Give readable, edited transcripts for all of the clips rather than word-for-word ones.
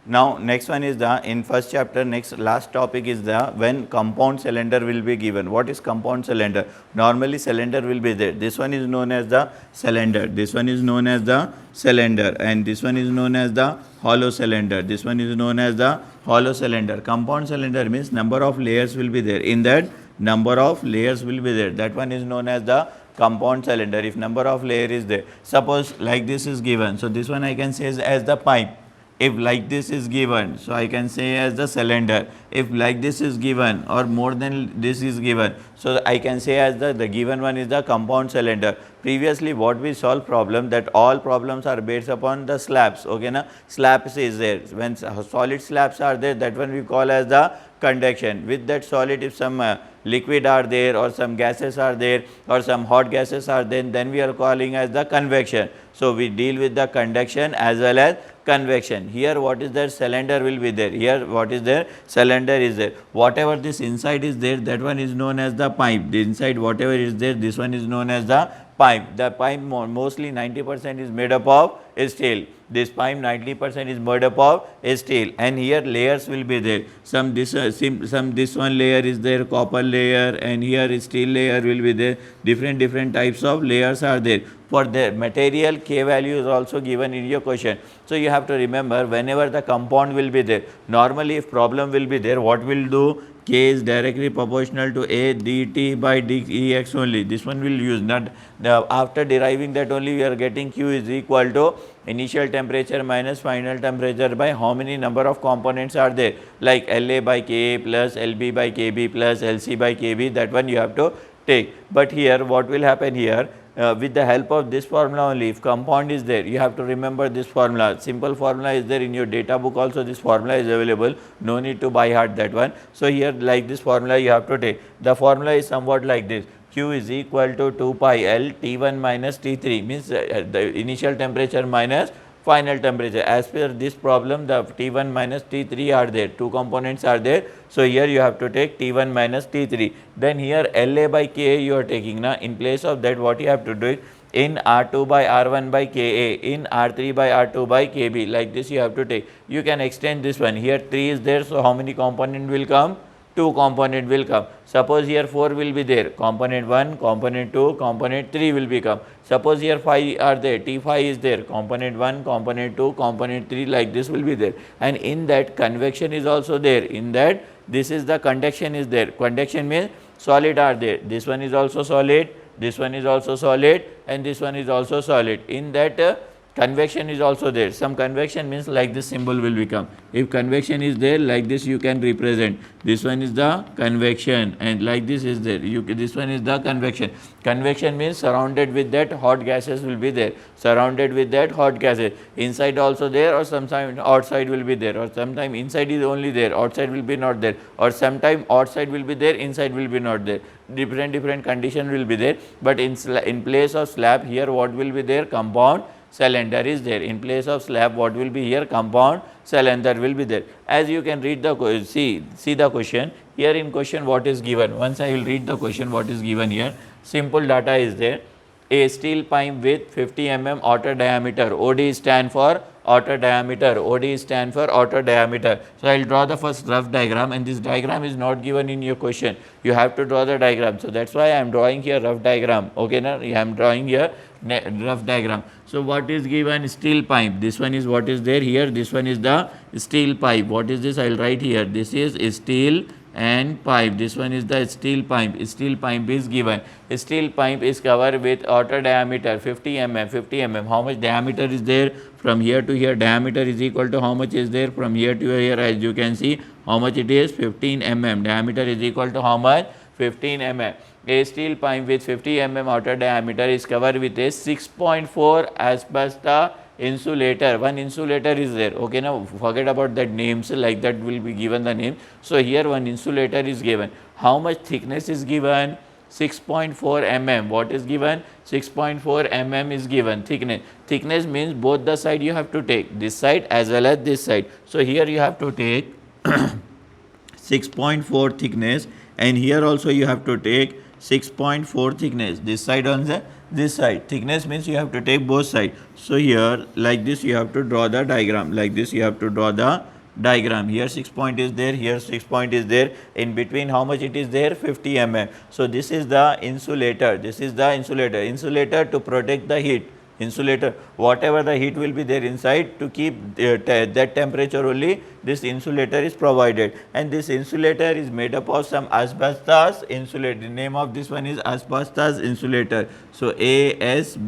Now next one is the, in first chapter, next last topic is the when compound cylinder will be given. What is compound cylinder? Normally cylinder will be there. This one is known as the cylinder. This one is known as the cylinder, and this one is known as the hollow cylinder. This one is known as the hollow cylinder. Compound cylinder means number of layers will be there. In that, number of layers will be there. That one is known as the compound cylinder. If number of layer is there, suppose like this is given, so this one I can say as the pipe. If like this is given, so I can say as the cylinder. If like this is given or more than this is given, so I can say as the given one is the compound cylinder. Previously what we solve problem, that all problems are based upon the slabs, okay na, slabs is there. When solid slabs are there, that one we call as the conduction. With that solid, if some liquid are there or some gases are there or some hot gases are there, then we are calling as the convection. So we deal with the conduction as well as convection. Here what is there? Cylinder will be there. Here what is there? Cylinder is there. Whatever this inside is there, that one is known as the pipe. The inside whatever is there, this one is known as the pipe. The pipe mostly 90% is made up of steel. This pipe 90% is made up of steel, and here layers will be there. Some this one layer is there, copper layer, and here steel layer will be there. Different types of layers are there. For the material, K value is also given in your question. So you have to remember, whenever the compound will be there, normally if problem will be there, what will do? K is directly proportional to A dt by dEx only. This one will use, not after deriving that only we are getting Q is equal to initial temperature minus final temperature by how many number of components are there, like LA by Ka plus LB by Kb plus LC by Kb, that one you have to take. But here what will happen here? With the help of this formula only, if compound is there, you have to remember this formula. Simple formula is there in your data book also, this formula is available, no need to by heart that one. So here like this formula you have to take. The formula is somewhat like this: Q is equal to 2 pi L T1 minus T3, means the initial temperature minus final temperature. As per this problem, the T1 minus T3 are there, two components are there. So here you have to take T1 minus T3. Then here LA by Ka you are taking. Now in place of that, what you have to do, in R2 by R1 by Ka, in R3 by R2 by Kb, like this you have to take. You can extend this one. Here 3 is there, so how many component will come? 2 component will come. Suppose here 4 will be there, component 1, component 2, component 3 will become. Suppose here 5 are there, T5 is there, component 1, component 2, component 3, like this will be there. And in that convection is also there. In that, this is the conduction is there. Conduction means solid are there. This one is also solid, this one is also solid, and this one is also solid. In that convection is also there. Some convection means like this symbol will become. If convection is there, like this you can represent. This one is the convection, and like this is there. This one is the convection. Convection means surrounded with that hot gases will be there. Surrounded with that hot gases. Inside also there, or sometimes outside will be there, or sometimes inside is only there, outside will be not there, or sometimes outside will be there, inside will be not there. Different condition will be there. But in place of slab, here what will be there? Compound cylinder is there. In place of slab, what will be here? Compound cylinder will be there. As you can read the see the question here. In question what is given, once I will read the question what is given here. Simple data is there. A steel pipe with 50 mm outer diameter, OD stand for outer diameter, OD stand for outer diameter. So I will draw the first rough diagram, and this diagram is not given in your question. You have to draw the diagram. So that's why I am drawing here rough diagram. Okay, now I am drawing here rough diagram. So what is given? Steel pipe. This one is what is there here. This one is the steel pipe. What is this? I will write here. This is steel and pipe. This one is the steel pipe. Steel pipe is given. Steel pipe is covered with outer diameter 50 mm. 50 mm. How much diameter is there? From here to here, diameter is equal to how much is there? From here to here, as you can see, how much it is? 15 mm. Diameter is equal to how much? 15 mm. A steel pipe with 50 mm outer diameter is covered with a 6.4 asbestos insulator. One insulator is there. Okay, now forget about that names, like that will be given the name. So here one insulator is given. How much thickness is given? 6.4 mm. What is given? 6.4 mm is given. Thickness. Thickness means both the side you have to take, this side as well as this side. So here you have to take 6.4 thickness, and here also you have to take 6.4 thickness. This side on this side. Thickness means you have to take both sides. So here like this you have to draw the diagram. Like this you have to draw the diagram. Here 6 point is there, here 6 point is there, in between how much it is there, 50 mm. So this is the insulator, this is the insulator to protect the heat, insulator, whatever the heat will be there inside, to keep that temperature only this insulator is provided, and this insulator is made up of some asbestos insulator. The name of this one is asbestos insulator. So ASBESTOS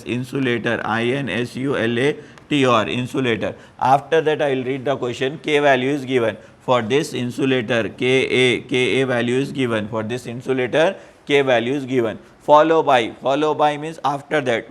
insulator, INSULATOR insulator. After that I will read the question. K value is given for this insulator, Ka value is given for this insulator, K value is given. Follow by means after that,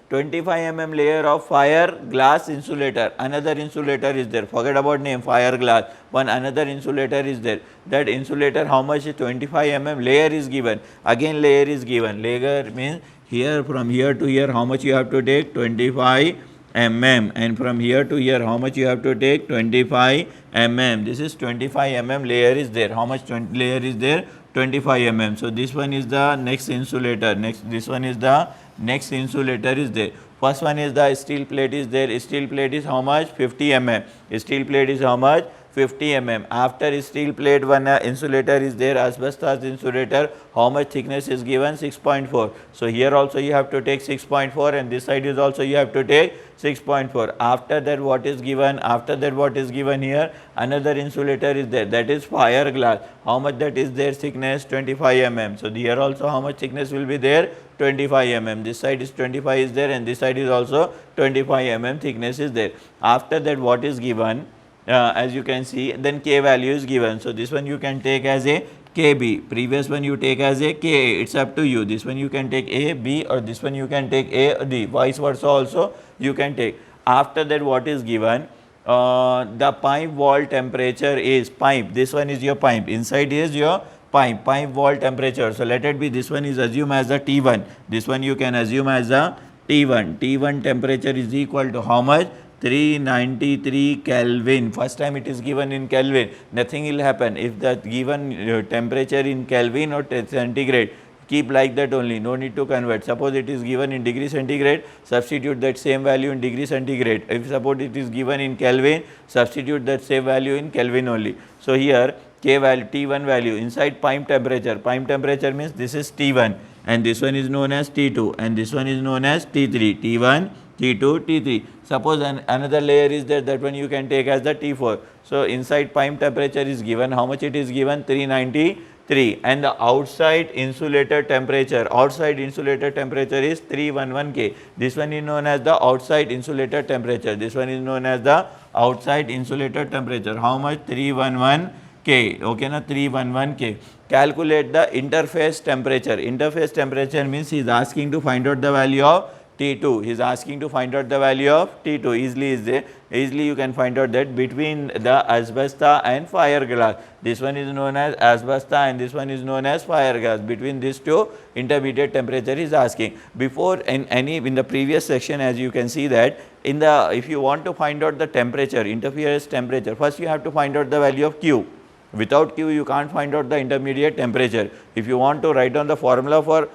25 mm layer of fire glass insulator, another insulator is there, forget about name, fire glass, one another insulator is there. That insulator how much is 25 mm layer is given, again layer is given, layer means here from here to here how much you have to take, 25 mm, and from here to here how much you have to take, 25 mm. This is 25 mm layer is there. How much layer is there? 25 mm. So this one is the next insulator, this one is the next insulator is there. First one is the steel plate is there. Steel plate is how much? 50 mm. Steel plate is how much? 50 mm. After steel plate, one insulator is there, asbestos insulator. How much thickness is given? 6.4. So here also you have to take 6.4, and this side is also you have to take 6.4. After that what is given? After that what is given here? Another insulator is there, that is fire glass. How much that is there? Thickness 25 mm. So here also how much thickness will be there? 25 mm. This side is 25 is there, and this side is also 25 mm thickness is there. After that what is given? As you can see, then K value is given. So this one you can take as a KB, previous one you take as a KA, it's up to you. This one you can take A, B, or this one you can take A or D, vice versa also you can take. After that what is given? The pipe wall temperature is pipe, this one is your pipe, inside is your pipe wall temperature. So let it be, this one is assumed as a T1, this one you can assume as a T1. T1 temperature is equal to how much? 393 Kelvin. First time it is given in Kelvin, nothing will happen. If the given temperature in Kelvin or centigrade, keep like that only, no need to convert. Suppose it is given in degree centigrade, substitute that same value in degree centigrade. If suppose it is given in Kelvin, substitute that same value in Kelvin only. So here K value, T1 value inside pipe temperature means this is T1, and this one is known as T2, and this one is known as T3, T1, T2, T3. Suppose another layer is there, that one you can take as the T4. So inside pipe temperature is given, how much it is given? 393, and the outside insulator temperature is 311 K. This one is known as the outside insulator temperature. This one is known as the outside insulator temperature. How much? 311 K. Okay, na 311 K. Calculate the interface temperature. Interface temperature means he is asking to find out the value of T2. He is asking to find out the value of T2. Easily you can find out that between the asbestos and fire glass. This one is known as asbestos and this one is known as fire gas. Between these two, intermediate temperature is asking. Before in the previous section, as you can see that if you want to find out the temperature, interface temperature, first you have to find out the value of Q. Without Q, you can't find out the intermediate temperature. If you want to write down the formula for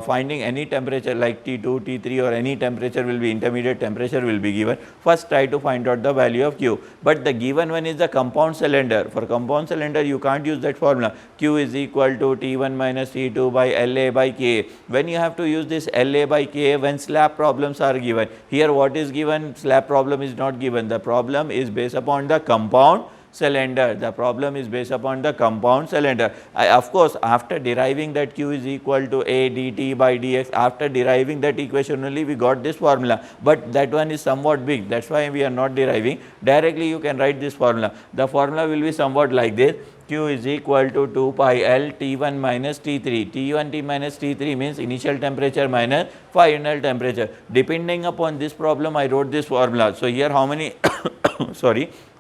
finding any temperature like T2, T3 or any temperature will be, intermediate temperature will be given. First try to find out the value of Q. But the given one is the compound cylinder. For compound cylinder, you can't use that formula. Q is equal to T1 minus T2 by LA by Ka. When you have to use this LA by Ka, when slab problems are given. Here what is given? Slab problem is not given. The problem is based upon the compound cylinder. The problem is based upon the compound cylinder. Of course, after deriving that Q is equal to A dt by dx, after deriving that equation only we got this formula, but that one is somewhat big, that is why we are not deriving. Directly you can write this formula. The formula will be somewhat like this: Q is equal to 2 pi L T1 minus T3. T1 T minus T3 means initial temperature minus final temperature. Depending upon this problem, I wrote this formula. So here how many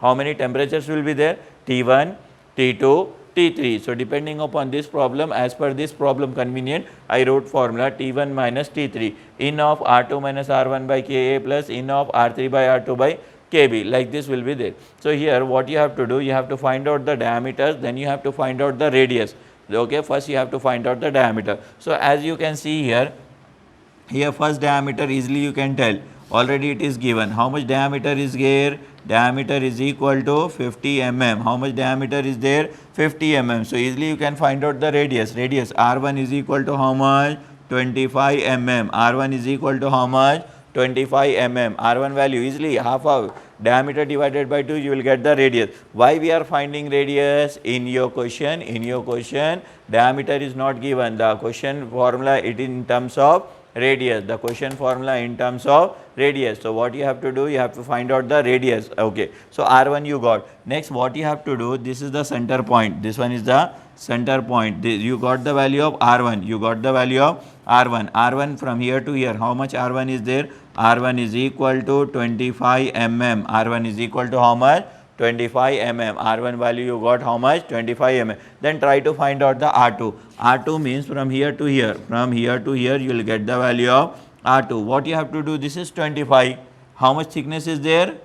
how many temperatures will be there? T1, T2, T3. So depending upon this problem, as per this problem convenient, I wrote formula T1 minus T3, in of R2 minus R1 by Ka plus in of R3 by R2 by Kb, like this will be there. So here what you have to do, you have to find out the diameters, then you have to find out the radius. Okay, first you have to find out the diameter. So as you can see here first diameter easily you can tell. already it is given. How much diameter is here? Diameter is equal to 50 mm. How much diameter is there? 50 mm. So easily you can find out the radius. Radius R1 is equal to how much? 25 mm. R1 is equal to how much? 25 mm. R1 value easily half of diameter divided by 2, you will get the radius. Why we are finding radius? In your question diameter is not given. The question formula it is in terms of radius. The question formula in terms of radius. So what you have to do? You have to find out the radius. Okay. So R1 you got. Next what you have to do? This is the center point. This one is the center point. You got the value of R1. You got the value of R1. R1 from here to here. How much R1 is there? R1 is equal to 25 mm. R1 is equal to how much? 25 mm. R1 value you got how much? 25 mm. Then try to find out the R2. R2 means from here to here. From here to here you will get the value of R2. What you have to do? This is 25. How much thickness is there?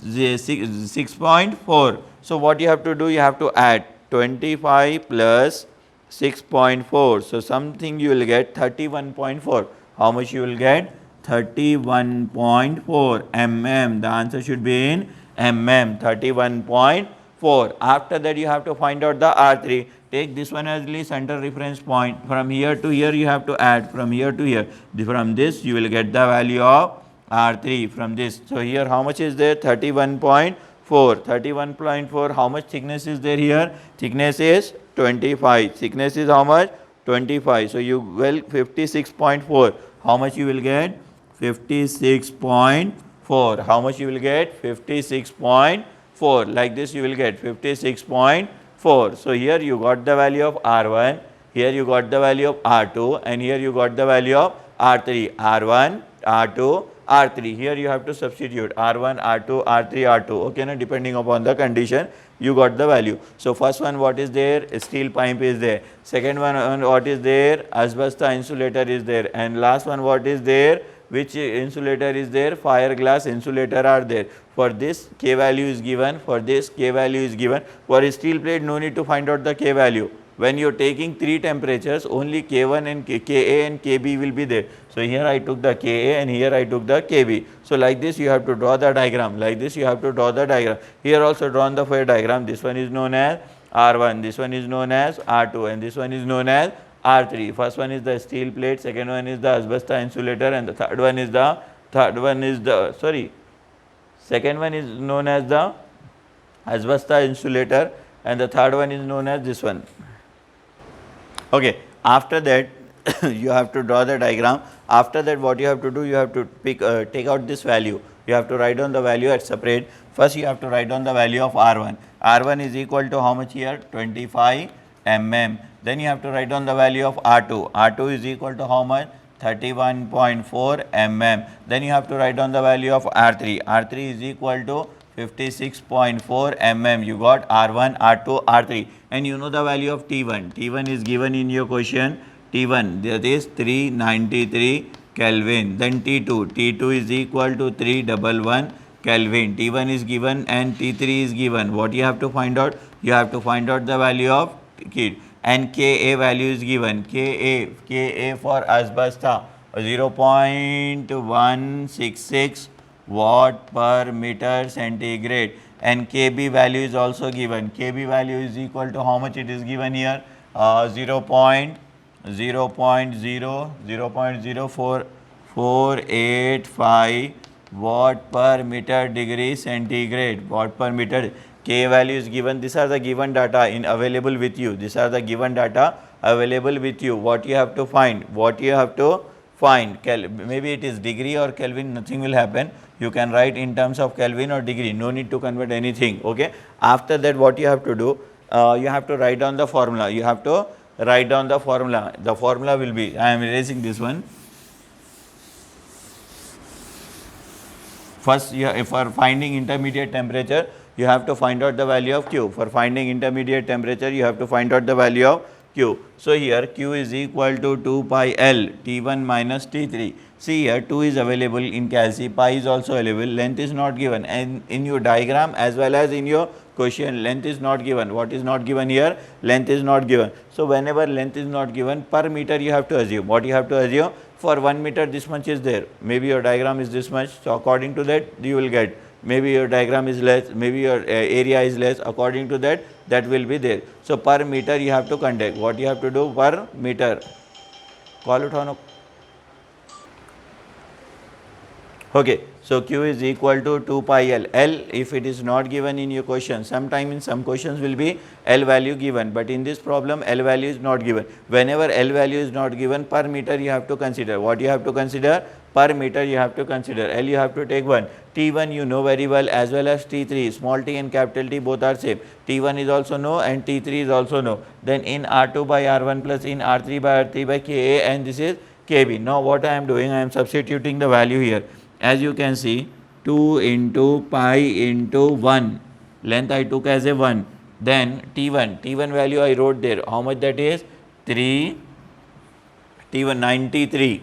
6.4. So what you have to do? You have to add 25 plus 6.4. So something you will get 31.4. How much you will get? 31.4 mm. The answer should be in mm. 31.4. After that you have to find out the R3. Take this one as the center reference point. From here to here you have to add. From here to here. From this you will get the value of R3 from this. So here how much is there? 31.4. 31.4. How much thickness is there here? Thickness is 25. Thickness is how much? 25. So you will 56.4. How much you will get? 56.4. How much you will get? 56.4. Like this you will get 56.4. So here you got the value of R1, here you got the value of R2, and here you got the value of R3. R1, R2, R3. Here you have to substitute R1, R2, R3, R2. Okay, now depending upon the condition you got the value. So first one what is there? Steel pipe is there. Second one what is there? Asbestos insulator is there. And last one what is there? Which insulator is there? Fire glass insulator are there. For this K value is given, for this K value is given. For a steel plate no need to find out the K value. When you are taking 3 temperatures, only K1 and Ka and Kb will be there. So here I took the Ka and here I took the Kb. So like this you have to draw the diagram. Like this you have to draw the diagram. Here also drawn the fire diagram. This one is known as R1, this one is known as R2, and this one is known as R3. First one is the steel plate, second one is the asbestos insulator, and the third one is the second one is known as the asbestos insulator, and the third one is known as this one. Okay. After that you have to draw the diagram. After that what you have to do? You have to take out this value. You have to write down the value at separate. First you have to write down the value of R1. R1 is equal to how much here? 25 mm. Then you have to write down the value of R2. R2 is equal to how much? 31.4 mm. Then you have to write down the value of R3. R3 is equal to 56.4 mm. You got R1, R2, R3, and you know the value of T1. T1 is given in your question. T1 that is 393 Kelvin. Then T2. T2 is equal to 311 Kelvin. T1 is given and T3 is given. What you have to find out? You have to find out the value of K, and Ka value is given. Ka for asbestos 0.166 watt per meter centigrade, and Kb value is also given. Kb value is equal to how much it is given here? 0.0485 watt per meter degree centigrade. Watt per meter. K value is given. These are the given data in available with you. These are the given data available with you. What you have to find? What you have to find? Maybe it is degree or Kelvin, nothing will happen. You can write in terms of Kelvin or degree, no need to convert anything. Okay. After that what you have to do? You have to write down the formula. You have to write down the formula. The formula will be, I am erasing this one. First, for finding intermediate temperature, you have to find out the value of Q. For finding intermediate temperature, you have to find out the value of Q. So here Q is equal to 2 pi L T1 minus T3. See here 2 is available in calci, pi is also available, length is not given, and in your diagram as well as in your question length is not given. What is not given here? Length is not given. So whenever length is not given, per meter you have to assume. What you have to assume? for 1 meter this much is there, maybe your diagram is this much, so according to that you will get, maybe your diagram is less, maybe your area is less, according to that that will be there. So per meter you have to conduct, what you have to do per meter, call it on. Okay, so Q is equal to 2 pi L. L, if it is not given in your question, sometime in some questions will be L value given, but in this problem L value is not given. Whenever L value is not given, per meter you have to consider. What you have to consider? Per meter you have to consider. L you have to take 1. T1 you know very well, as well as T3. Small t and capital T both are same. T1 is also no and T3 is also no. Then in R2 by R1 plus in R3 by R3 by Ka, and this is Kb. Now what I am doing? I am substituting the value here. As you can see, 2 into pi into 1, length I took as a 1, then T1 value I wrote there, how much that is? 3, T1 93,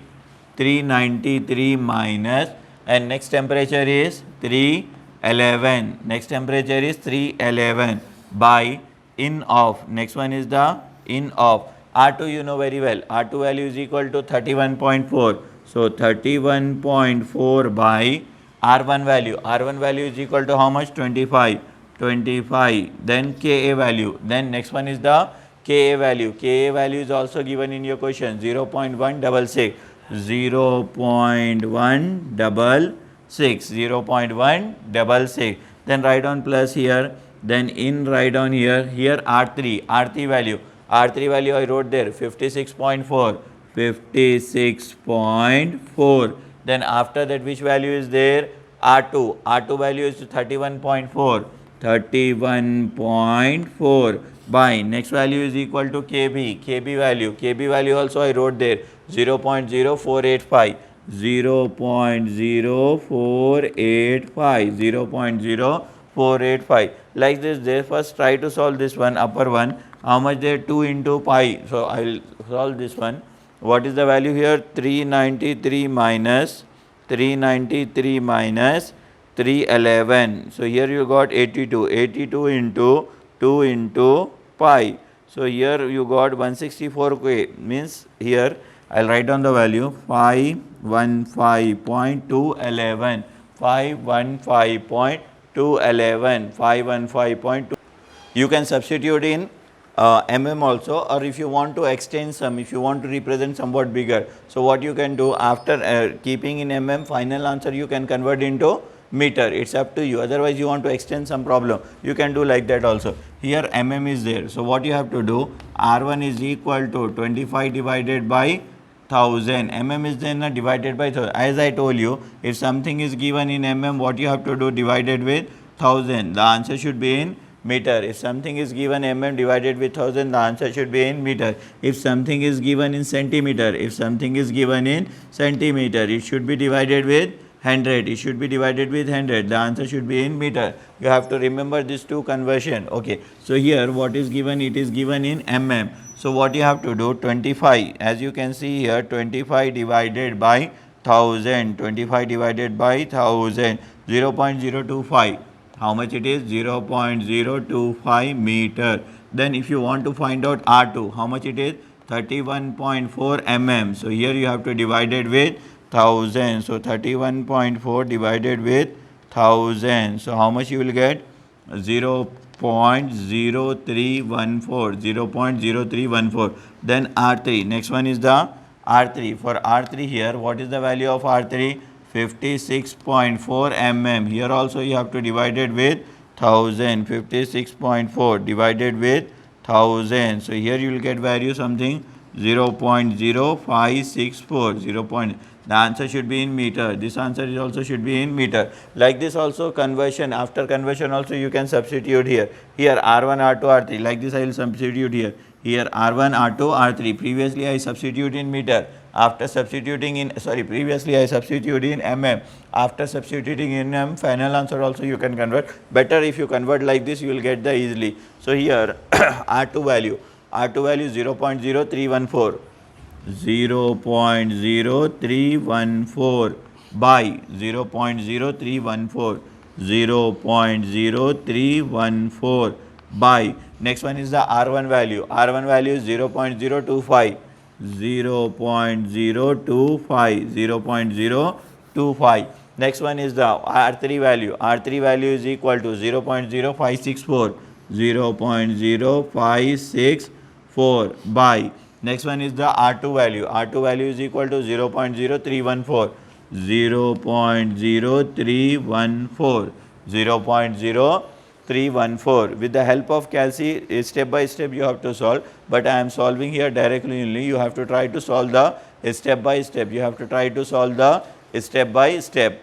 393 minus, and next temperature is 311, next temperature is 311 by in of, next one is the in of, R2 you know very well, R2 value is equal to 31.4. So 31.4 by R1 value is equal to how much? 25, then Ka value, then next one is the Ka value is also given in your question, 0.166, 0.166, then write down plus here, then in write down here, R3 value I wrote there, 56.4, 56.4, then after that which value is there? R2 value is 31.4, 31.4 by next value is equal to Kb value also I wrote there, 0.0485, 0.0485, like this. They first try to solve this one, upper one, how much there? 2 into pi, so I will solve this one. What is the value here? 393 minus 311. So here you got 82 into 2 into pi. So here you got 164K, means here I will write down the value 515.211, 515.211. You can substitute in mm also, or if you want to extend some, if you want to represent somewhat bigger, so what you can do, after keeping in mm, final answer you can convert into meter, it's up to you. Otherwise you want to extend some problem, you can do like that also. Here mm is there, so what you have to do, R1 is equal to 25 divided by 1000, mm is then divided by 1000. As I told you, if something is given in mm, what you have to do? Divided with 1000, the answer should be in meter. If something is given mm divided with 1000, the answer should be in meter. If something is given in centimeter, it should be divided with 100, it should be divided with 100, the answer should be in meter. You have to remember these two conversion. Okay, so here what is given? It is given in mm. So what you have to do? 25, as you can see here, 25 divided by 1000, 0.025. How much it is? 0.025 meter. Then if you want to find out R2, how much it is? 31.4 mm. So here you have to divide it with 1000. So 31.4 divided with 1000. So how much you will get? 0.0314. Then R3. Next one is the R3. For R3 here, what is the value of R3? 56.4 mm. Here also you have to divide it with 1000. 56.4 divided with 1000. So here you will get value something 0.0564. The answer should be in meter. This answer is also should be in meter. Like this also conversion, after conversion also you can substitute here. Here R1, R2, R3. Like this I will substitute here. Here R1, R2, R3. Previously I substitute in meter. After substituting in, previously I substituted in mm. After substituting in mm, final answer also you can convert. Better if you convert like this, you will get the easily. So here R2 value 0.0314. 0.0314 by 0.0314. 0.0314 by, next one is the R1 value. R1 value is 0.025. 0.025, 0.025. Next one is the R3 value. R3 value is equal to 0.0564, 0.0564 by. Next one is the R2 value. R2 value is equal to 0.0314, 0.0314, 0.0314. With the help of calci, step by step you have to solve, but I am solving here directly only. You have to try to solve the step by step. You have to try to solve the step by step.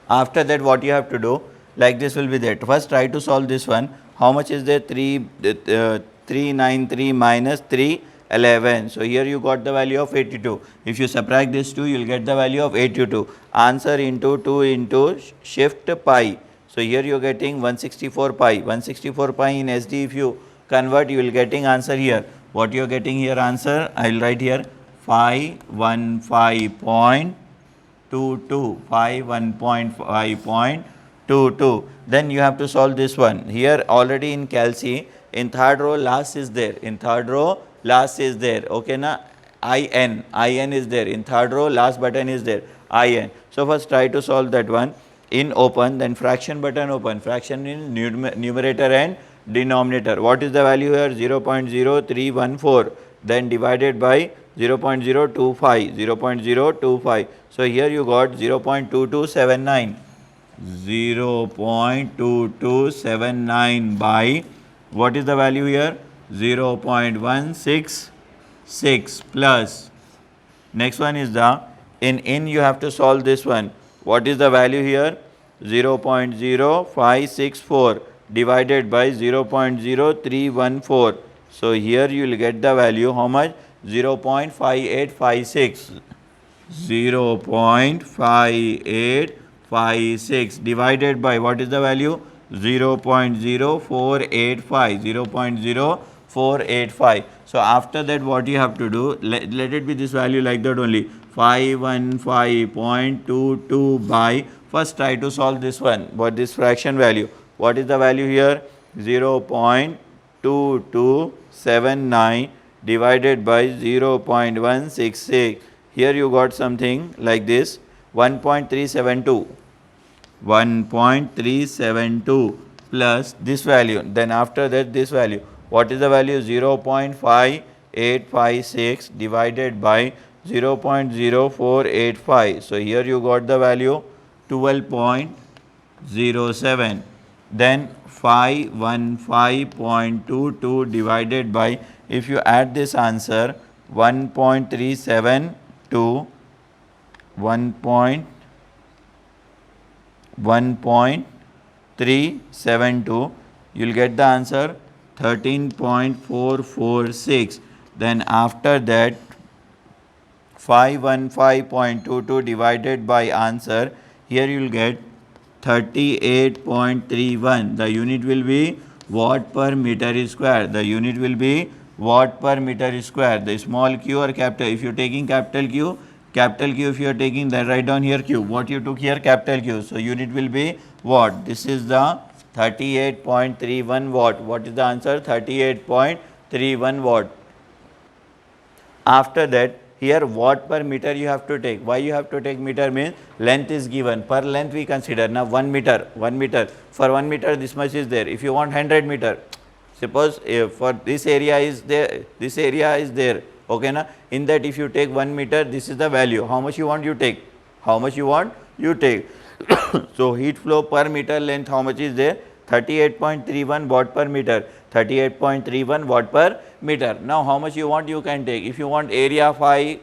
After that, what you have to do, like this will be there. First try to solve this one. How much is there? 393 minus 311. So here you got the value of 82. If you subtract this 2, you will get the value of 82. Answer into 2 into shift pi. So here you are getting 164 pi. 164 pi in SD, if you convert, you will getting answer here. What you are getting here answer? I will write here 515.22, 515.22. Then you have to solve this one. Here already in calci, in third row last is there. In third row last is there. Okay na? IN is there. In third row last button is there. IN. So first try to solve that one. In open, then fraction button open. Fraction in numerator and denominator. What is the value here? 0.0314. Then divided by 0.025, 0.025. So here you got 0.2279, 0.2279 by, what is the value here? 0.166 plus. Next one is the, in you have to solve this one. What is the value here? 0.0564 divided by 0.0314. So here you will get the value how much? 0.5856. 0.5856 divided by, what is the value? 0.0485. 0.0485. So after that, what you have to do, let it be this value like that only. 515.22 by, first try to solve this one. What this fraction value? What is the value here? 0.2279 divided by 0.166. Here you got something like this, 1.372. 1.372 plus this value. Then after that, this value. What is the value? 0.5856 divided by 0.0485. So here you got the value 12.07. Then 515.22 divided by, if you add this answer, 1.372, 1.372, you will get the answer 13.446. Then after that, 515.22 divided by answer, here you will get 38.31. The unit will be watt per meter square. The unit will be watt per meter square. The small q or capital, if you are taking capital Q if you are taking, then write down here Q. What you took here? Capital Q. So unit will be watt. This is the 38.31 watt. What is the answer? 38.31 watt. After that, here watt per meter you have to take. Why you have to take meter? Means length is given. Per length we consider. Now 1 meter. For 1 meter this much is there. If you want 100 meter, suppose for this area is there, okay na? In that if you take 1 meter, this is the value. How much you want, you take. How much you want, you take. So heat flow per meter length, how much is there? 38.31 watt per meter. 38.31 watt per meter. Now how much you want, you can take. If you want area 5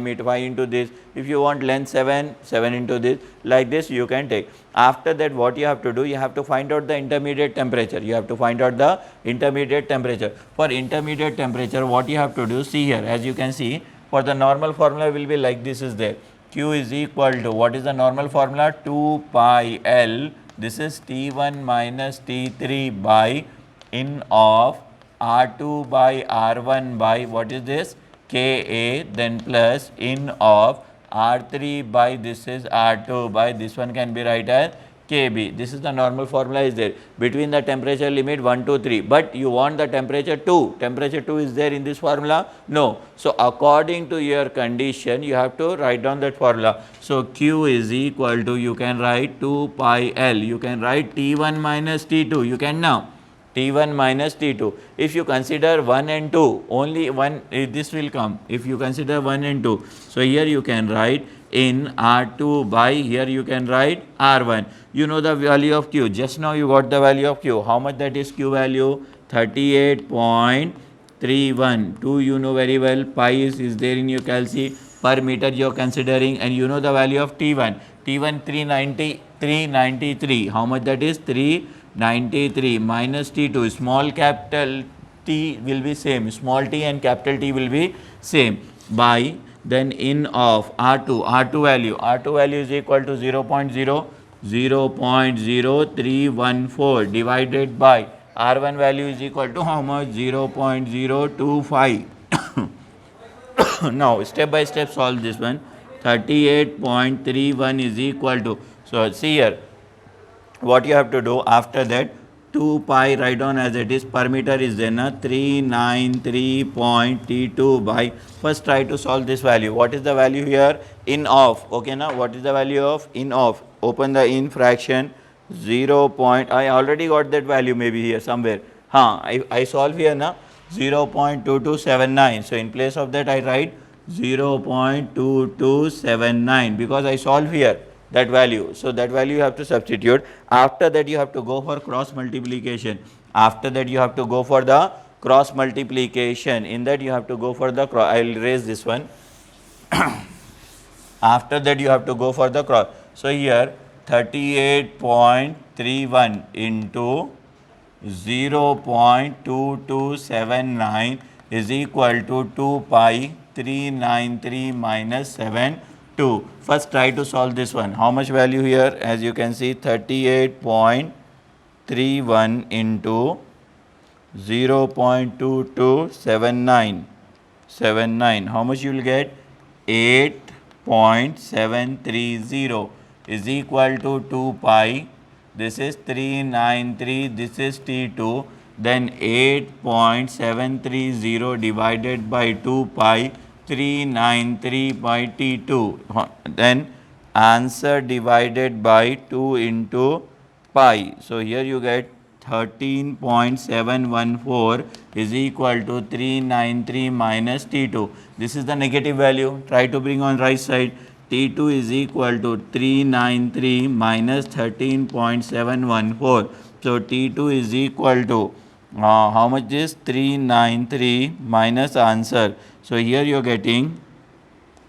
meter, 5 into this. If you want length 7 into this. Like this you can take. After that, what you have to do? You have to find out the intermediate temperature. You have to find out the intermediate temperature. For intermediate temperature, what you have to do? See here, as you can see, for the normal formula will be like this is there. Q is equal to, what is the normal formula? 2 pi L. This is T1 minus T3 by in of R2 by R1 by, what is this? Ka, then plus in of R3 by, this is R2 by, this one can be write as Kb. This is the normal formula is there between the temperature limit 1 to 3, but you want the temperature 2. Temperature 2 is there in this formula? No. So, according to your condition, you have to write down that formula. So, Q is equal to, you can write 2 pi L, you can write T1 minus T2, you can now. T1 minus T2. If you consider 1 and 2, only one this will come. If you consider 1 and 2, so here you can write in R2 by, here you can write R1. You know the value of Q. Just now you got the value of Q. How much that is Q value? 38.31. 2 you know very well. Pi is there in your calci. Per meter you are considering, and you know the value of T1. T1 393. How much that is? 393 minus T2. Small capital T will be same. Small t and capital T will be same. By then in of R2 value is equal to 0.0314 divided by R1 value is equal to how much? 0.025. Now step by step solve this one. 38.31 is equal to, so see here what you have to do. After that 2 pi write down as it is, per meter is there na, 393.T2 by, first try to solve this value. What is the value here? In of, okay now, what is the value of in of? Open the in fraction, 0. I already got that value maybe here somewhere. I solve here na, 0.2279. So in place of that I write 0.2279 because I solve here that value. So that value you have to substitute. After that you have to go for cross multiplication. After that you have to go for the cross multiplication. In that you have to go for the cross. I will erase this one. After that you have to go for the cross. So here 38.31 into 0.2279 is equal to 2 pi 393 minus 7. 2. First try to solve this one. How much value here? As you can see, 38.31 into 0.2279. How much you will get? 8.730 is equal to 2 pi. This is 393. This is T2. Then 8.730 divided by 2 pi. 393 by T2, then answer divided by 2 into pi. So here you get 13.714 is equal to 393 minus T2. This is the negative value. Try to bring on right side. T2 is equal to 393 minus 13.714. So T2 is equal to how much is 393 minus answer. So here you are getting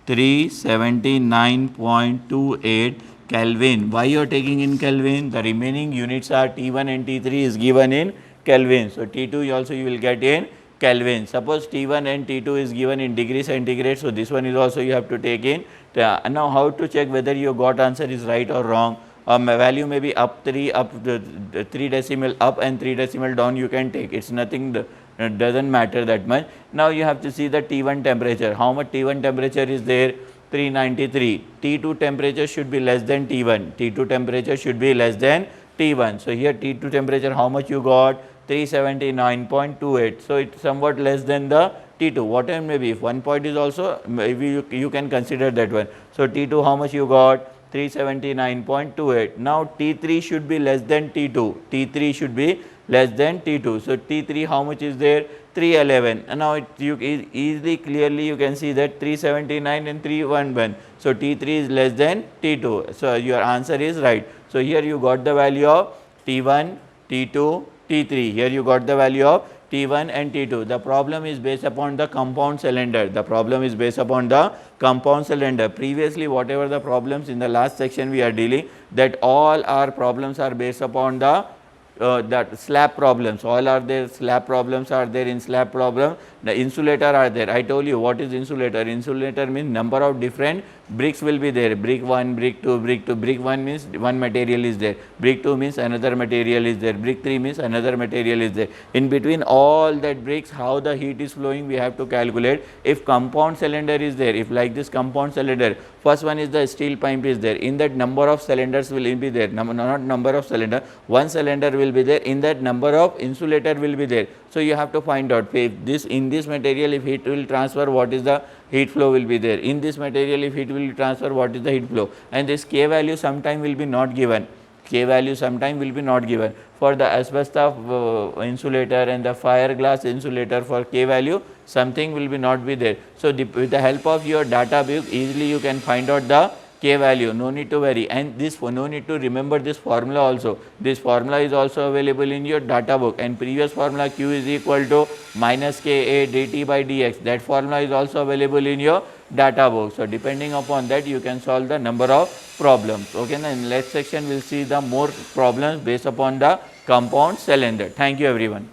379.28 Kelvin. Why you are taking in Kelvin? The remaining units are T1 and T3 is given in Kelvin. So T2 also you will get in Kelvin. Suppose T1 and T2 is given in degree centigrade. So this one is also you have to take in. Now how to check whether your got answer is right or wrong? Value may be up 3 decimal up and 3 decimal down you can take. It's nothing, doesn't matter that much. Now you have to see the T1 temperature. How much T1 temperature is there? 393. T2 temperature should be less than T1. T2 temperature should be less than T1. So here T2 temperature how much you got? 379.28. So it's somewhat less than the T2. Whatever may be, if 1 point is also, maybe you can consider that one. So T2 how much you got? 379.28. Now T3 should be less than T2. T3 should be less than T2. So T3 how much is there? 311. And now you easily clearly you can see that 379 and 311. So T3 is less than T2. So your answer is right. So here you got the value of T1, T2, T3. Here you got the value of T1 and T2. The problem is based upon the compound cylinder. The problem is based upon the compound cylinder. Previously, whatever the problems in the last section we are dealing, that all our problems are based upon the that slab problems. All are there, slab problems are there in slab problem. The insulator are there. I told you what is insulator. Insulator means number of different bricks will be there, brick 1, brick 2, brick 2. Brick 1 means one material is there, brick 2 means another material is there, brick 3 means another material is there. In between all that bricks, how the heat is flowing we have to calculate. If compound cylinder is there, if like this compound cylinder, first one is the steel pipe is there, in that number of cylinders will be there, not number of cylinder, one cylinder will be there, in that number of insulator will be there. So you have to find out if this, in this material if heat will transfer, what is the heat flow will be there, in this material if heat will transfer, what is the heat flow, and this K value sometime will be not given. K value sometime will be not given. For the asbestos insulator and the fire glass insulator, for K value something will be not be there. So with the help of your data book easily you can find out the K value, no need to worry, and this no need to remember this formula also. This formula is also available in your data book, and previous formula Q is equal to minus Ka dt by dx, that formula is also available in your data book. So depending upon that you can solve the number of problems. Okay, now in next section we will see the more problems based upon the compound cylinder. Thank you everyone.